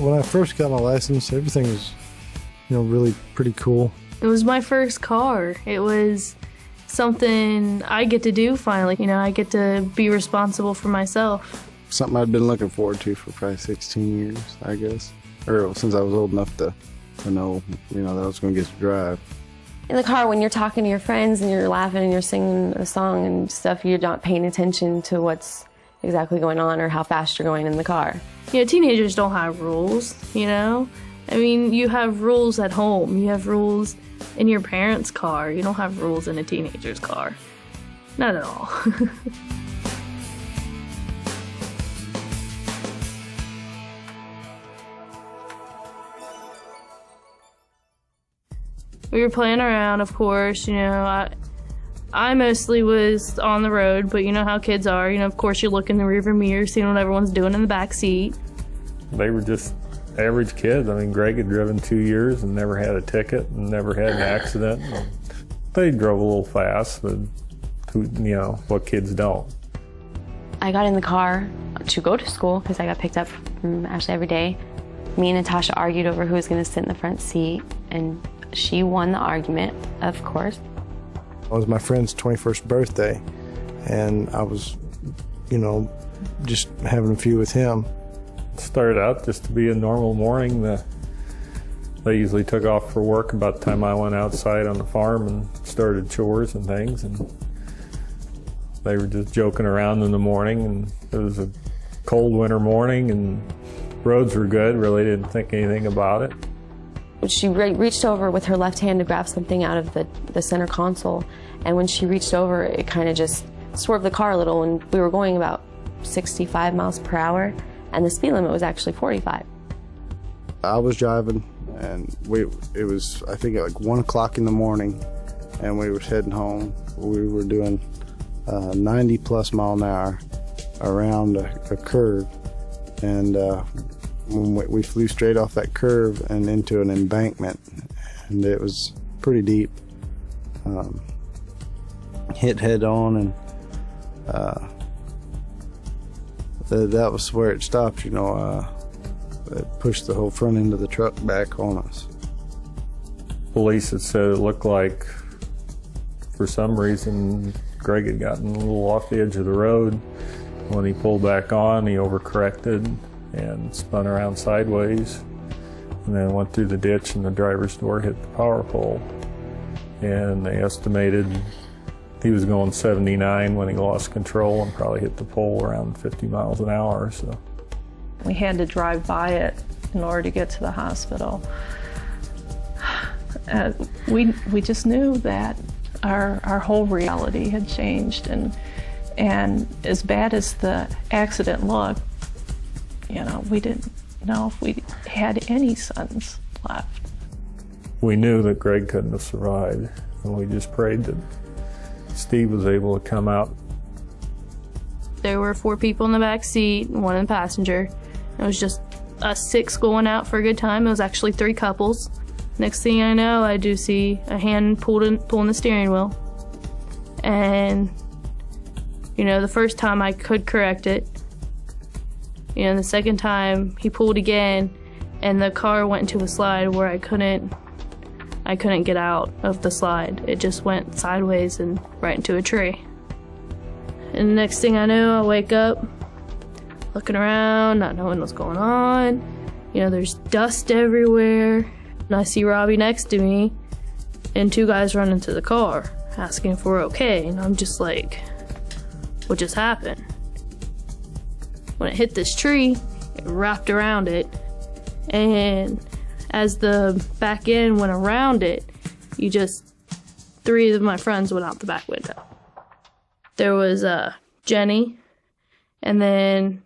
When I first got my license, everything was, really pretty cool. It was my first car. It was something I get to do finally. I get to be responsible for myself. Something I'd been looking forward to for probably 16 years, I guess. Or since I was old enough to know, that I was going to get to drive. In the car, when you're talking to your friends and you're laughing and you're singing a song and stuff, you're not paying attention to what's exactly going on or how fast you're going in the car. Teenagers don't have rules, you have rules at home. You have rules in your parents' car. You don't have rules in a teenager's car. Not at all. We were playing around, of course, I mostly was on the road, but you know how kids are. Of course you look in the rearview mirror, seeing what everyone's doing in the back seat. They were just average kids. Greg had driven 2 years and never had a ticket and never had an accident. They drove a little fast, but what kids don't. I got in the car to go to school because I got picked up from Ashley every day. Me and Natasha argued over who was going to sit in the front seat, and she won the argument, of course. It was my friend's 21st birthday, and I was, just having a few with him. It started out just to be a normal morning. They usually took off for work about the time I went outside on the farm and started chores and things, and they were just joking around in the morning, and it was a cold winter morning, and roads were good, really didn't think anything about it. She reached over with her left hand to grab something out of the center console, and when she reached over, it kind of just swerved the car a little, and we were going about 65 miles per hour, and the speed limit was actually 45. I was driving, and it was, I think, at like 1 o'clock in the morning, and we were heading home. We were doing 90 plus mile an hour around a curve, and we flew straight off that curve and into an embankment, and it was pretty deep. Hit head on, and that was where it stopped. It pushed the whole front end of the truck back on us. Police had said it looked like, for some reason, Greg had gotten a little off the edge of the road. When he pulled back on, he overcorrected and spun around sideways, and then went through the ditch, and the driver's door hit the power pole. And they estimated he was going 79 when he lost control and probably hit the pole around 50 miles an hour. So we had to drive by it in order to get to the hospital. We just knew that our whole reality had changed, and as bad as the accident looked, we didn't know if we had any sons left. We knew that Greg couldn't have survived, and we just prayed that Steve was able to come out. There were 4 people in the back seat, 1 in the passenger. It was just us 6 going out for a good time. It was actually 3 couples. Next thing I know, I do see a hand pulling the steering wheel. And, the first time I could correct it. The second time he pulled again, and the car went into a slide where I couldn't get out of the slide. It just went sideways and right into a tree. And the next thing I knew, I wake up, looking around, not knowing what's going on. There's dust everywhere. And I see Robbie next to me, and 2 guys run into the car, asking if we're okay. And I'm just like, what just happened? When it hit this tree, it wrapped around it, and as the back end went around it, 3 of my friends went out the back window. There was Jenny, and then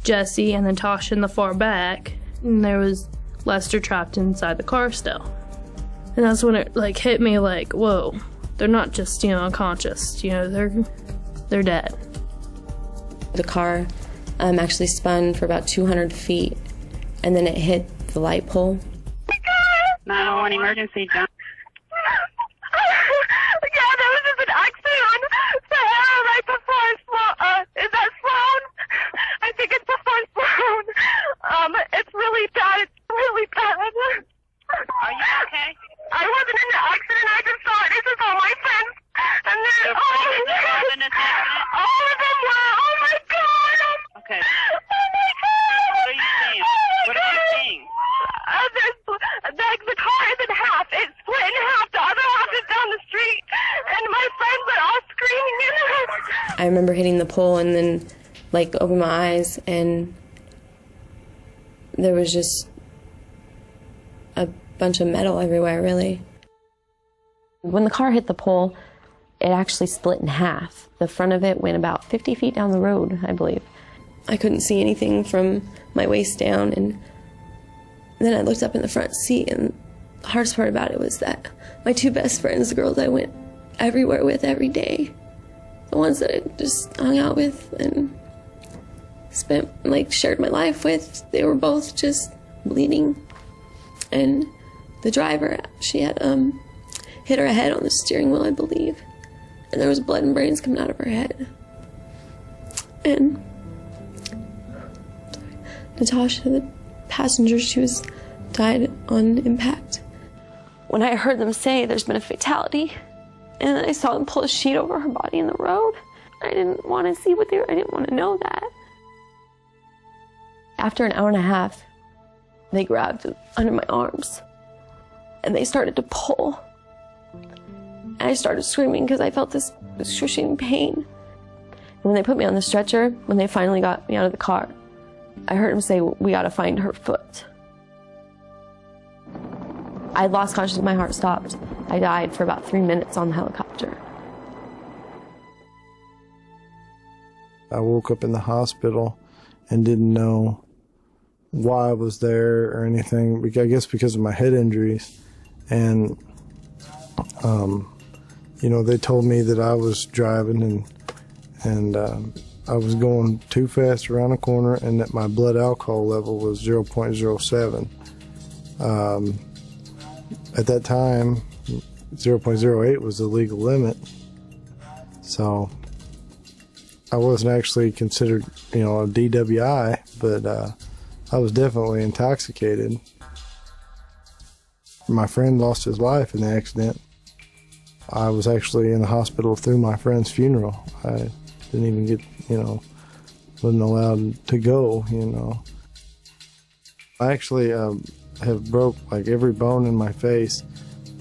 Jesse, and then Tasha in the far back, and there was Lester trapped inside the car still. And that's when it hit me like, whoa, they're not just unconscious, they're dead. The car actually spun for about 200 feet, and then it hit the light pole. 911 emergency, John. Yeah, there was just an accident on Sahara right before Sloan. Is that Sloan? I think it's before Sloan. It's really I remember hitting the pole and then, like, opened my eyes, and there was just a bunch of metal everywhere, really. When the car hit the pole, it actually split in half. The front of it went about 50 feet down the road, I believe. I couldn't see anything from my waist down, and then I looked up in the front seat, and the hardest part about it was that my two best friends, the girls I went everywhere with every day, the ones that I just hung out with and spent, like, shared my life with, they were both just bleeding. And the driver, she had hit her head on the steering wheel, I believe, and there was blood and brains coming out of her head. And Natasha, the passenger, she was died on impact. When I heard them say there's been a fatality, and then I saw them pull a sheet over her body in the road, I didn't want to see what they were, I didn't want to know that. After an hour and a half, they grabbed under my arms and they started to pull. And I started screaming because I felt this excruciating pain. And when they put me on the stretcher, when they finally got me out of the car, I heard them say, "We gotta find her foot." I lost consciousness, my heart stopped. I died for about 3 minutes on the helicopter. I woke up in the hospital and didn't know why I was there or anything. I guess because of my head injuries. And, you know, they told me that I was driving and I was going too fast around a corner and that my blood alcohol level was 0.07. At that time, 0.08 was the legal limit. So I wasn't actually considered, you know, a DWI, but I was definitely intoxicated. My friend lost his life in the accident. I was actually in the hospital through my friend's funeral. I didn't even get, you know, wasn't allowed to go, you know. I actually have broke like every bone in my face.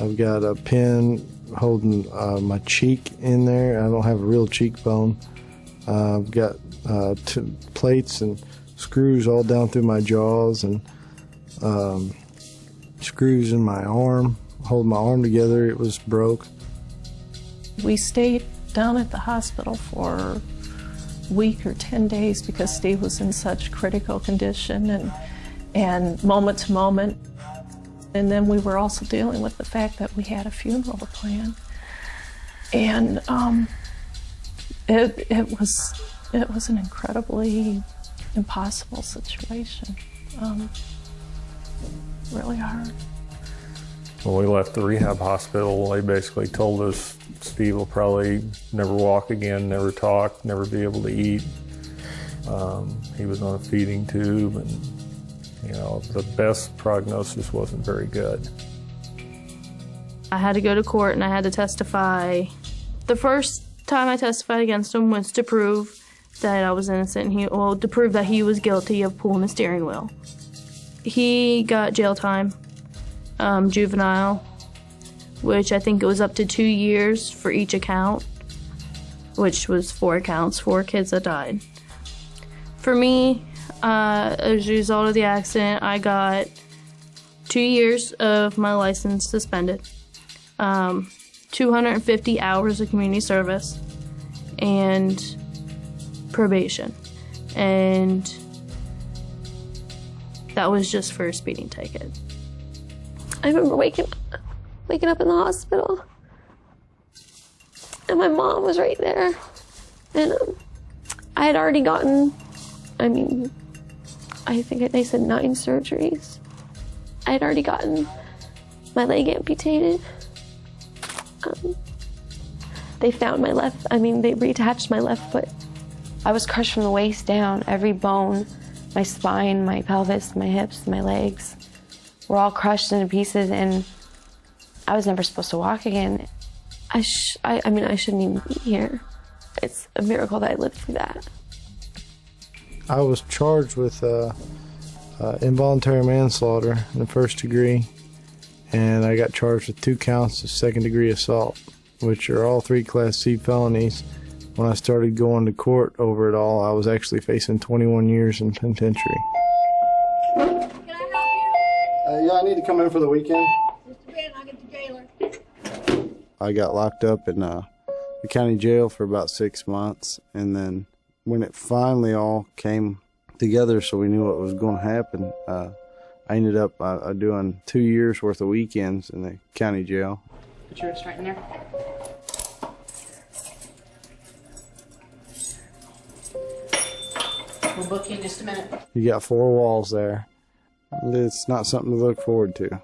I've got a pin holding my cheek in there. I don't have a real cheekbone. I've got plates and screws all down through my jaws and screws in my arm, holding my arm together. It was broke. We stayed down at the hospital for a week or 10 days because Steve was in such critical condition and moment to moment. And then we were also dealing with the fact that we had a funeral to plan. And it was an incredibly impossible situation. Really hard. When we left the rehab hospital, they basically told us Steve will probably never walk again, never talk, never be able to eat. He was on a feeding tube, and you know, the best prognosis wasn't very good. I had to go to court and I had to testify. The first time I testified against him was to prove that I was innocent, and to prove that he was guilty of pulling the steering wheel. He got jail time, juvenile, which I think it was up to 2 years for each account, which was 4 accounts, 4 kids that died. For me, as a result of the accident, I got 2 years of my license suspended, 250 hours of community service, and probation. And that was just for a speeding ticket. I remember waking up in the hospital, and my mom was right there, and I had already gotten, I think they said 9 surgeries. I had already gotten my leg amputated. They found my they reattached my left foot. I was crushed from the waist down. Every bone, my spine, my pelvis, my hips, my legs were all crushed into pieces, and I was never supposed to walk again. I shouldn't even be here. It's a miracle that I lived through that. I was charged with involuntary manslaughter in the first degree, and I got charged with 2 counts of second-degree assault, which are all 3 Class C felonies, when I started going to court over it all, I was actually facing 21 years in penitentiary. Can I help you? Yeah, I need to come in for the weekend. Just a minute, I'll get the jailer. I got locked up in the county jail for about 6 months, and then when it finally all came together so we knew what was going to happen, I ended up doing 2 years worth of weekends in the county jail. Put yours right in there. We'll book you in just a minute. You got 4 walls there. It's not something to look forward to.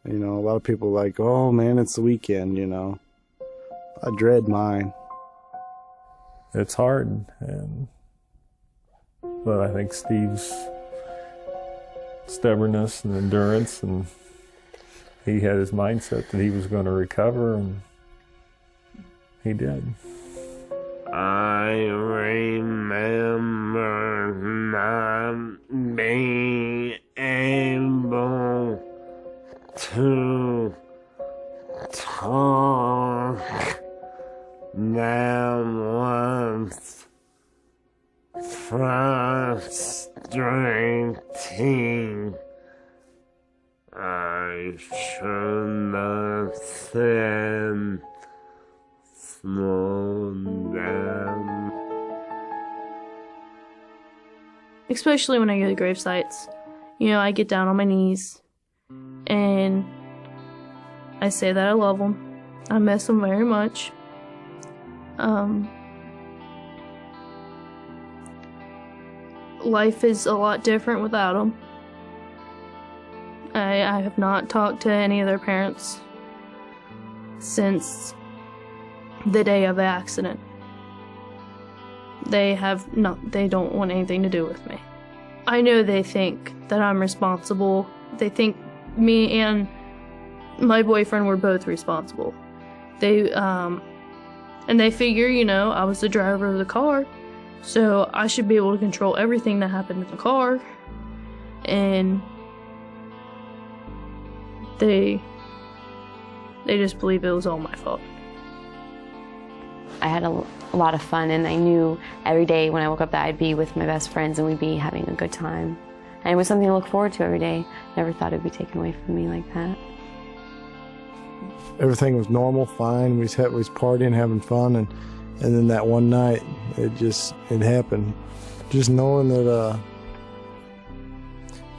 You know, a lot of people are like, oh man, it's the weekend, you know. I dread mine. It's hard, but I think Steve's stubbornness and endurance, and he had his mindset that he was going to recover, and he did. I remember not being able to talk. That was frustrating. I should have said, slow down. Especially when I go to grave sites. You know, I get down on my knees and I say that I love them. I miss them very much. Life is a lot different without them. I have not talked to any of their parents since the day of the accident. They don't want anything to do with me. I know they think that I'm responsible. They think me and my boyfriend were both responsible. And they figure, you know, I was the driver of the car, so I should be able to control everything that happened in the car. And they just believe it was all my fault. I had a lot of fun, and I knew every day when I woke up that I'd be with my best friends and we'd be having a good time. And it was something to look forward to every day. Never thought it'd be taken away from me like that. Everything was normal, fine. We was partying, having fun, and then that one night, it happened. Just knowing that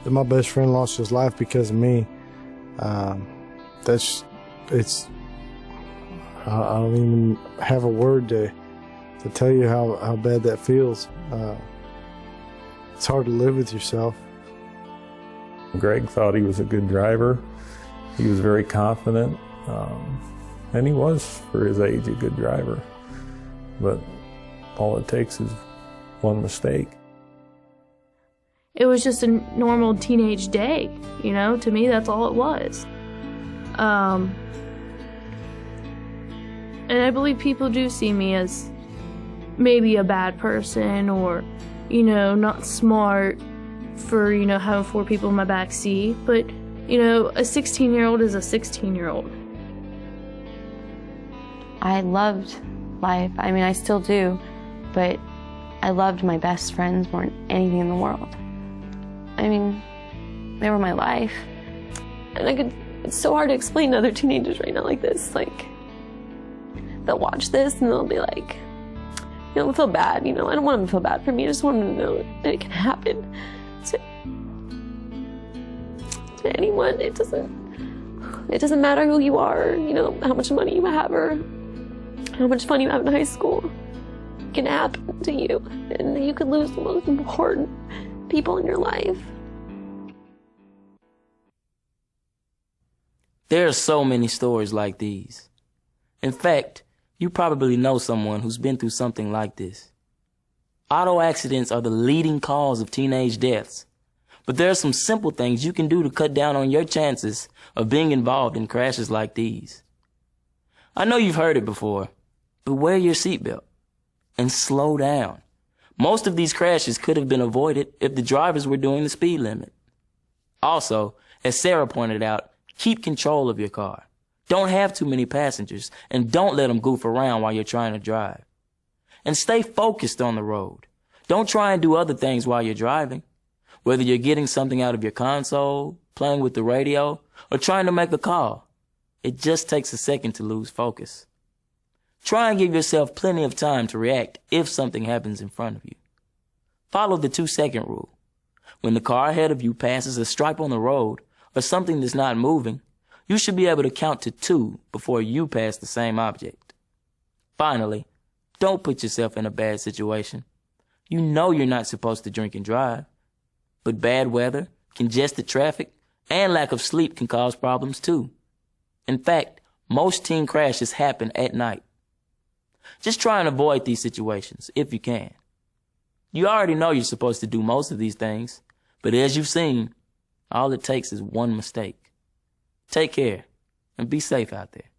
my best friend lost his life because of me, I don't even have a word to tell you how bad that feels. It's hard to live with yourself. Greg thought he was a good driver. He was very confident, and he was, for his age, a good driver. But all it takes is one mistake. It was just a normal teenage day, you know? To me, that's all it was. And I believe people do see me as maybe a bad person or, you know, not smart for, you know, having 4 people in my back seat. But, you know, a 16-year-old is a 16-year-old. I loved life. I mean, I still do, but I loved my best friends more than anything in the world. I mean, they were my life. And it's so hard to explain to other teenagers right now like this. Like, they'll watch this and they'll be like, you know, they'll feel bad, you know. I don't want them to feel bad for me. I just want them to know that it can happen to anyone. It doesn't matter who you are, you know, how much money you have or how much fun you have in high school. It can happen to you, and you could lose the most important people in your life. There are so many stories like these. In fact, you probably know someone who's been through something like this. Auto accidents are the leading cause of teenage deaths, but there are some simple things you can do to cut down on your chances of being involved in crashes like these. I know you've heard it before, but wear your seatbelt and slow down. Most of these crashes could have been avoided if the drivers were doing the speed limit. Also, as Sarah pointed out, keep control of your car. Don't have too many passengers, and don't let them goof around while you're trying to drive. And stay focused on the road. Don't try and do other things while you're driving. Whether you're getting something out of your console, playing with the radio, or trying to make a call, it just takes a second to lose focus. Try and give yourself plenty of time to react if something happens in front of you. Follow the 2-second rule. When the car ahead of you passes a stripe on the road or something that's not moving, you should be able to count to 2 before you pass the same object. Finally, don't put yourself in a bad situation. You know you're not supposed to drink and drive, but bad weather, congested traffic, and lack of sleep can cause problems too. In fact, most teen crashes happen at night. Just try and avoid these situations if you can. You already know you're supposed to do most of these things, but as you've seen, all it takes is one mistake. Take care and be safe out there.